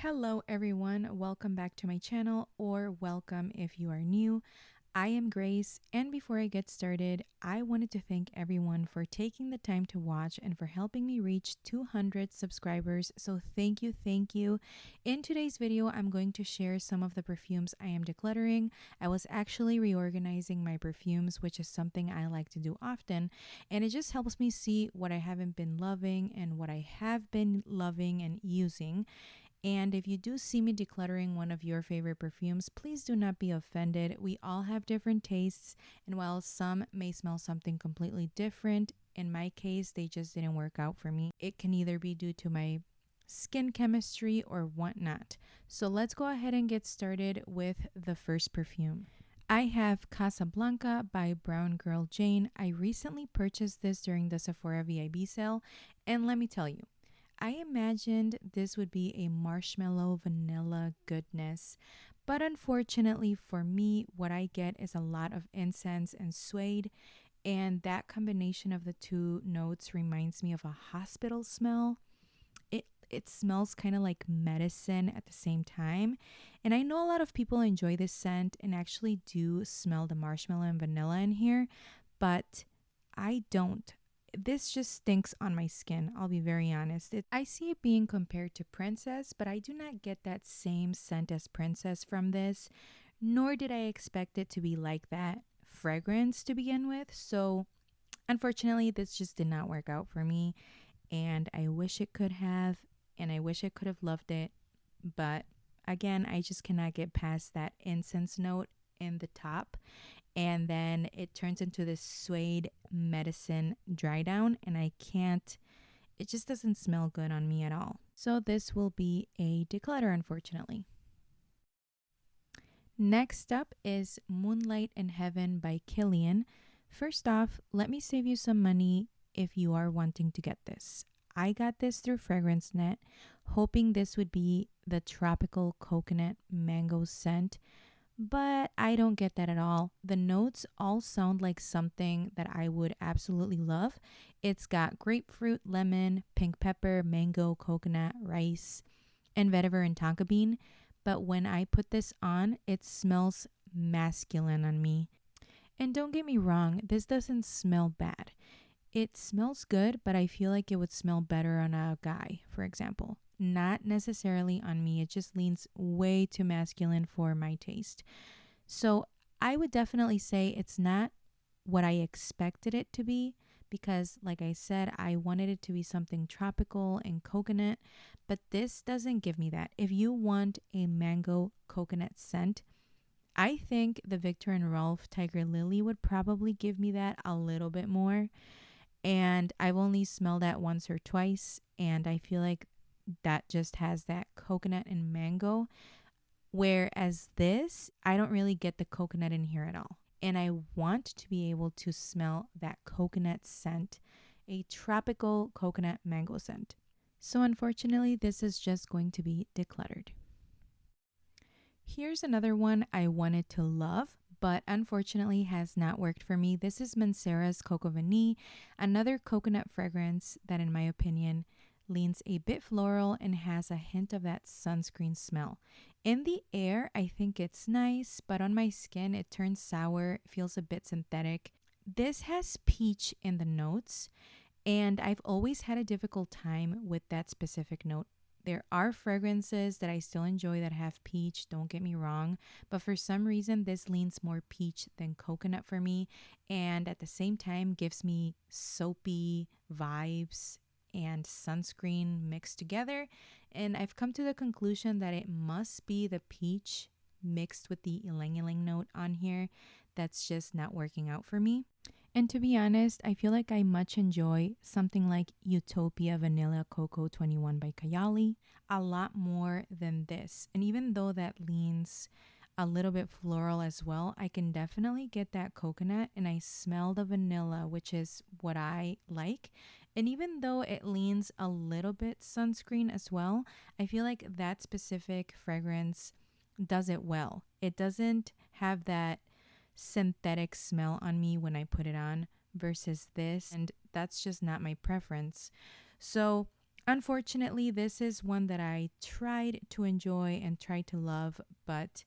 Hello everyone, welcome back to my channel, or welcome if you are new. I am Grace, and before I get started, I wanted to thank everyone for taking the time to watch and for helping me reach 200 subscribers. So thank you, thank you. In today's video, I'm going to share some of the perfumes I am decluttering. I was actually reorganizing my perfumes, which is something I like to do often, and it just helps me see what I haven't been loving and what I have been loving and using. And if you do see me decluttering one of your favorite perfumes, please do not be offended. We all have different tastes, and while some may smell something completely different, in my case, they just didn't work out for me. It can either be due to my skin chemistry or whatnot. So let's go ahead and get started with the first perfume. I have Casablanca by Brown Girl Jane. I recently purchased this during the Sephora VIB sale, and let me tell you, I imagined this would be a marshmallow vanilla goodness, but unfortunately for me, what I get is a lot of incense and suede, and that combination of the two notes reminds me of a hospital smell. It smells kind of like medicine at the same time, and I know a lot of people enjoy this scent and actually do smell the marshmallow and vanilla in here, but I don't. This just stinks on my skin, I'll be very honest. I see it being compared to Princess, but I do not get that same scent as Princess from this, nor did I expect it to be like that fragrance to begin with. So unfortunately, this just did not work out for me, and I wish it could have, and I wish I could have loved it, but again, I just cannot get past that incense note in the top, and then it turns into this suede medicine dry down, and I can't, it just doesn't smell good on me at all. So this will be a declutter, unfortunately. Next up is Moonlight in Heaven by Kilian. First off, let me save you some money if you are wanting to get this. I got this through FragranceNet, hoping this would be the tropical coconut mango scent, but I don't get that at all. The notes all sound like something that I would absolutely love. It's got grapefruit, lemon, pink pepper, mango, coconut, rice, and vetiver and tonka bean. But when I put this on, it smells masculine on me. And don't get me wrong, this doesn't smell bad. It smells good, but I feel like it would smell better on a guy, for example. Not necessarily on me. It just leans way too masculine for my taste. So I would definitely say it's not what I expected it to be, because like I said, I wanted it to be something tropical and coconut, but this doesn't give me that. If you want a mango coconut scent, I think the Viktor and Rolf Tiger Lily would probably give me that a little bit more. And I've only smelled that once or twice, and I feel like that just has that coconut and mango, whereas this, I don't really get the coconut in here at all. And I want to be able to smell that coconut scent, a tropical coconut mango scent. So unfortunately, this is just going to be decluttered. Here's another one I wanted to love, but unfortunately has not worked for me. This is Mancera's Coco Vanille, another coconut fragrance that in my opinion leans a bit floral and has a hint of that sunscreen smell. In the air, I think it's nice, but on my skin it turns sour, feels a bit synthetic. This has peach in the notes, and I've always had a difficult time with that specific note. There are fragrances that I still enjoy that have peach, don't get me wrong, but for some reason this leans more peach than coconut for me, and at the same time gives me soapy vibes and sunscreen mixed together. And I've come to the conclusion that it must be the peach mixed with the ylang ylang note on here that's just not working out for me. And to be honest, I feel like I much enjoy something like Utopia Vanilla Cocoa 21 by Kayali a lot more than this. And even though that leans a little bit floral as well, I can definitely get that coconut, and I smell the vanilla, which is what I like. And even though it leans a little bit sunscreen as well, I feel like that specific fragrance does it well. It doesn't have that synthetic smell on me when I put it on versus this, and that's just not my preference. So Unfortunately, this is one that I tried to enjoy and tried to love, but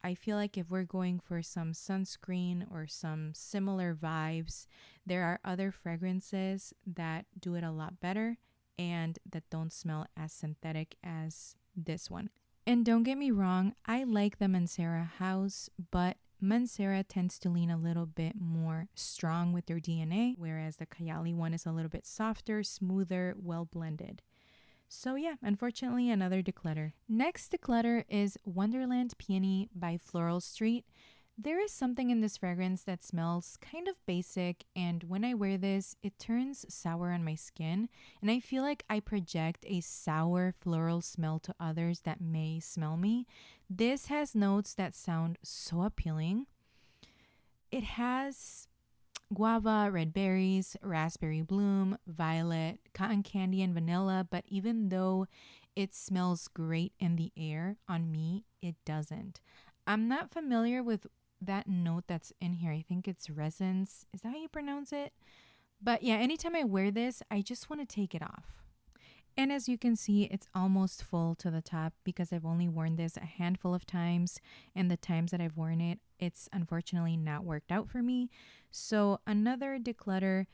I feel like if we're going for some sunscreen or some similar vibes, there are other fragrances that do it a lot better and that don't smell as synthetic as this one. And don't get me wrong, I like the Mancera house, but Mancera tends to lean a little bit more strong with their DNA, whereas the Kayali one is a little bit softer, smoother, well blended. So yeah, unfortunately, another declutter. Next declutter is Wonderland Peony by Floral Street. There is something in this fragrance that smells kind of basic, and when I wear this, it turns sour on my skin, and I feel like I project a sour floral smell to others that may smell me. This has notes that sound so appealing. It has guava, red berries, raspberry bloom, violet, cotton candy, and vanilla. But even though it smells great in the air, on me, it doesn't. I'm not familiar with that note that's in here. I think it's resins. Is that how you pronounce it? But yeah, anytime I wear this, I just want to take it off. And as you can see, it's almost full to the top because I've only worn this a handful of times. And the times that I've worn it, it's unfortunately not worked out for me. So another declutter.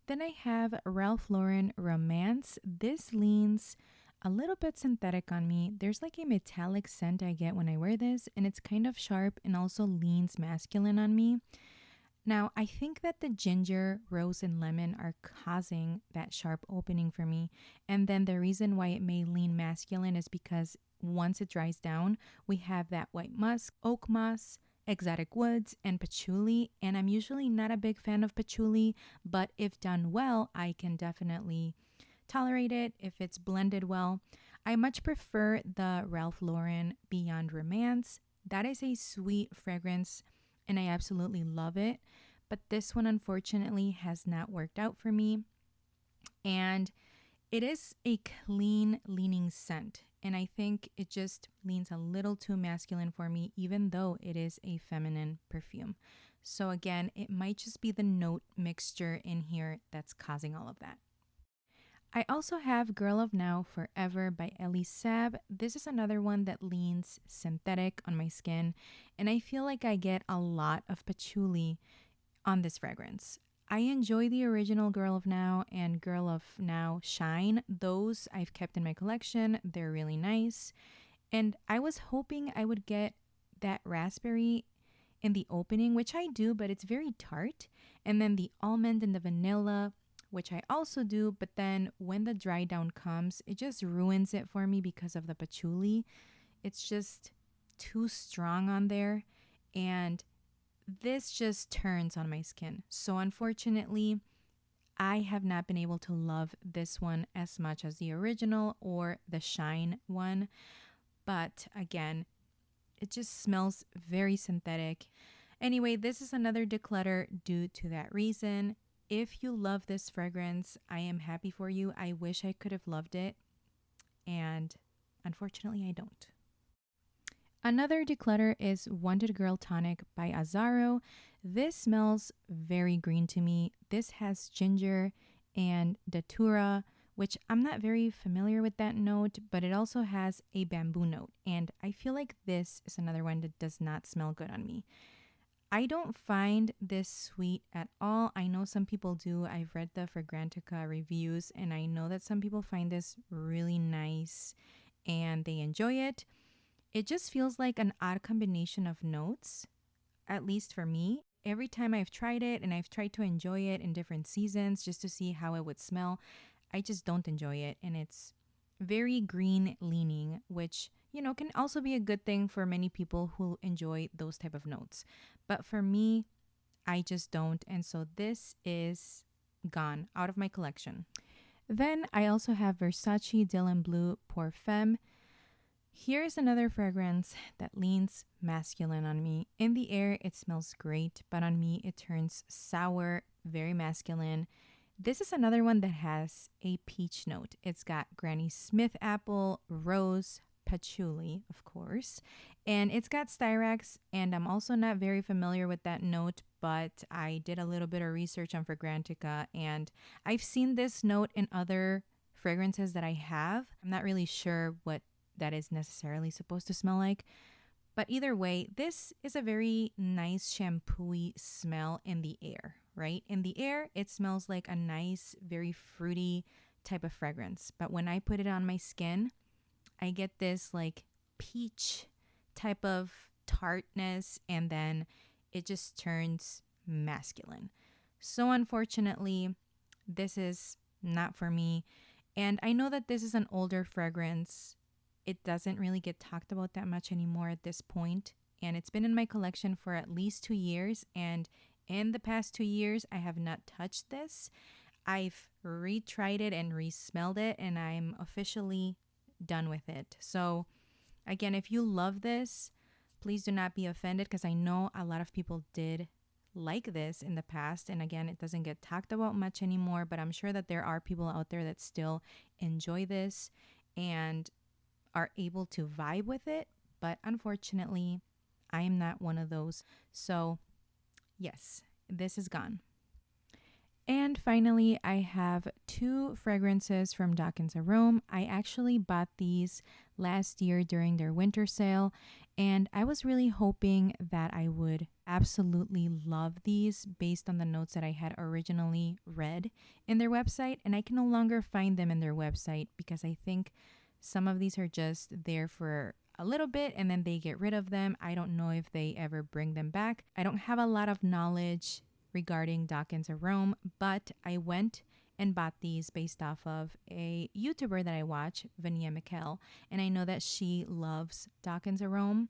Then I have Ralph Lauren Romance. This leans a little bit synthetic on me. There's like a metallic scent I get when I wear this, and it's kind of sharp and also leans masculine on me. Now, I think that the ginger, rose, and lemon are causing that sharp opening for me. And then the reason why it may lean masculine is because once it dries down, we have that white musk, oak moss, exotic woods, and patchouli. And I'm usually not a big fan of patchouli, but if done well, I can definitely tolerate it if it's blended well. I much prefer the Ralph Lauren Beyond Romance. That is a sweet fragrance and I absolutely love it. But this one, unfortunately, has not worked out for me. And it is a clean leaning scent. And I think it just leans a little too masculine for me, even though it is a feminine perfume. So again, it might just be the note mixture in here that's causing all of that. I also have Girl of Now Forever by Ellie Saab. This is another one that leans synthetic on my skin, and I feel like I get a lot of patchouli on this fragrance. I enjoy the original Girl of Now and Girl of Now Shine. Those I've kept in my collection. They're really nice. And I was hoping I would get that raspberry in the opening, which I do, but it's very tart. And then the almond and the vanilla, which I also do, but then when the dry down comes, it just ruins it for me because of the patchouli. It's just too strong on there, and this just turns on my skin. So unfortunately, I have not been able to love this one as much as the original or the Shine one. But again, it just smells very synthetic. Anyway, this is another declutter due to that reason. If you love this fragrance, I am happy for you. I wish I could have loved it, and unfortunately, I don't. Another declutter is Wanted Girl Tonic by Azaro. This smells very green to me. This has ginger and datura, which I'm not very familiar with that note, but it also has a bamboo note. And I feel like this is another one that does not smell good on me. I don't find this sweet at all. I know some people do. I've read the Fragrantica reviews, and I know that some people find this really nice and they enjoy it. It just feels like an odd combination of notes, at least for me. Every time I've tried it and I've tried to enjoy it in different seasons just to see how it would smell, I just don't enjoy it. And it's very green leaning, which, can also be a good thing for many people who enjoy those type of notes. But for me, I just don't. And so this is gone out of my collection. Then I also have Versace Dylan Blue Pour Femme. Here's another fragrance that leans masculine on me. In the air, it smells great, but on me, it turns sour, very masculine. This is another one that has a peach note. It's got Granny Smith apple, rose, patchouli, of course, and it's got styrax, and I'm also not very familiar with that note, but I did a little bit of research on Fragrantica, and I've seen this note in other fragrances that I have. I'm not really sure what that is necessarily supposed to smell like. But either way, this is a very nice shampoo-y smell in the air, right? In the air, it smells like a nice, very fruity type of fragrance. But when I put it on my skin, I get this like peach type of tartness, and then it just turns masculine. So unfortunately, this is not for me. And I know that this is an older fragrance. It doesn't really get talked about that much anymore at this point. And it's been in my collection for at least 2 years. And in the past 2 years, I have not touched this. I've retried it and re-smelled it, and I'm officially done with it. So again, if you love this, please do not be offended, because I know a lot of people did like this in the past. And again, it doesn't get talked about much anymore, but I'm sure that there are people out there that still enjoy this and are able to vibe with it. But unfortunately, I am not one of those. So yes, this is gone. And finally, I have 2 fragrances from Dawkins Arome. I actually bought these last year during their winter sale, and I was really hoping that I would absolutely love these based on the notes that I had originally read in their website, and I can no longer find them in their website because I think some of these are just there for a little bit and then they get rid of them. I don't know if they ever bring them back. I don't have a lot of knowledge regarding Dawkins Arome, but I went and bought these based off of a YouTuber that I watch, Vania Mikkel, and I know that she loves Dawkins Arome.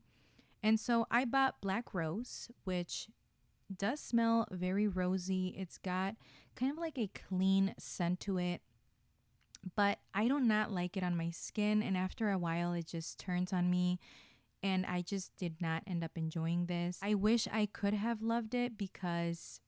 And so I bought Black Rose, which does smell very rosy. It's got kind of like a clean scent to it, but I do not like it on my skin, and after a while it just turns on me. And I just did not end up enjoying this. I wish I could have loved it because,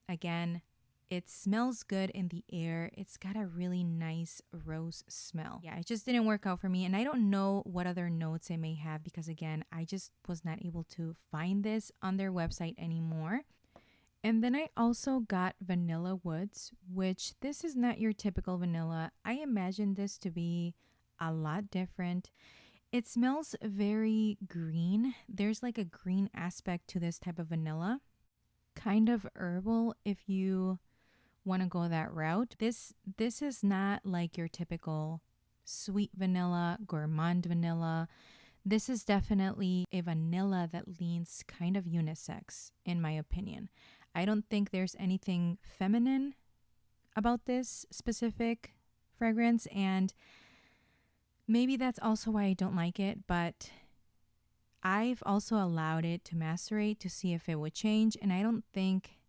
again, it smells good in the air. It's got a really nice rose smell. Yeah, it just didn't work out for me. And I don't know what other notes it may have because, again, I just was not able to find this on their website anymore. And then I also got Vanilla Woods, which this is not your typical vanilla. I imagined this to be a lot different. It smells very green. There's like a green aspect to this type of vanilla. Kind of herbal if you want to go that route. This is not like your typical sweet vanilla, gourmand vanilla. This is definitely a vanilla that leans kind of unisex, in my opinion. I don't think there's anything feminine about this specific fragrance, and maybe that's also why I don't like it, but I've also allowed it to macerate to see if it would change, and I don't think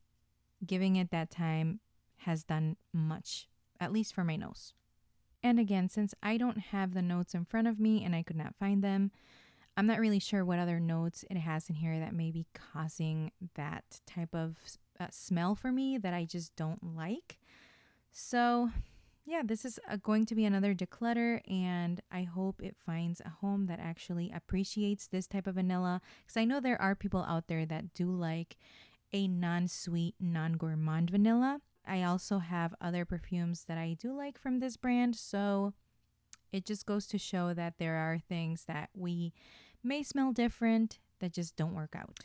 giving it that time has done much, at least for my nose. And again, since I don't have the notes in front of me and I could not find them, I'm not really sure what other notes it has in here that may be causing that type of smell for me that I just don't like. So yeah, this is going to be another declutter, and I hope it finds a home that actually appreciates this type of vanilla, because I know there are people out there that do like a non-sweet, non-gourmand vanilla. I also have other perfumes that I do like from this brand, so it just goes to show that there are things that we may smell different that just don't work out.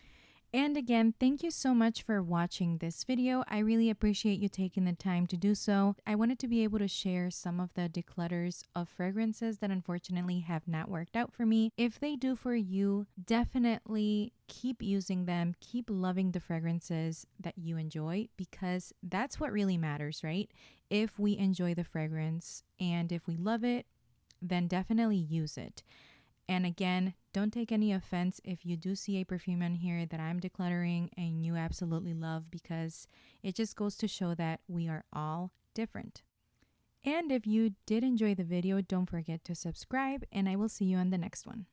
And again, thank you so much for watching this video. I really appreciate you taking the time to do so. I wanted to be able to share some of the declutters of fragrances that unfortunately have not worked out for me. If they do for you, definitely keep using them. Keep loving the fragrances that you enjoy, because that's what really matters, right? If we enjoy the fragrance and if we love it, then definitely use it. And again, don't take any offense if you do see a perfume on here that I'm decluttering and you absolutely love, because it just goes to show that we are all different. And if you did enjoy the video, don't forget to subscribe, and I will see you on the next one.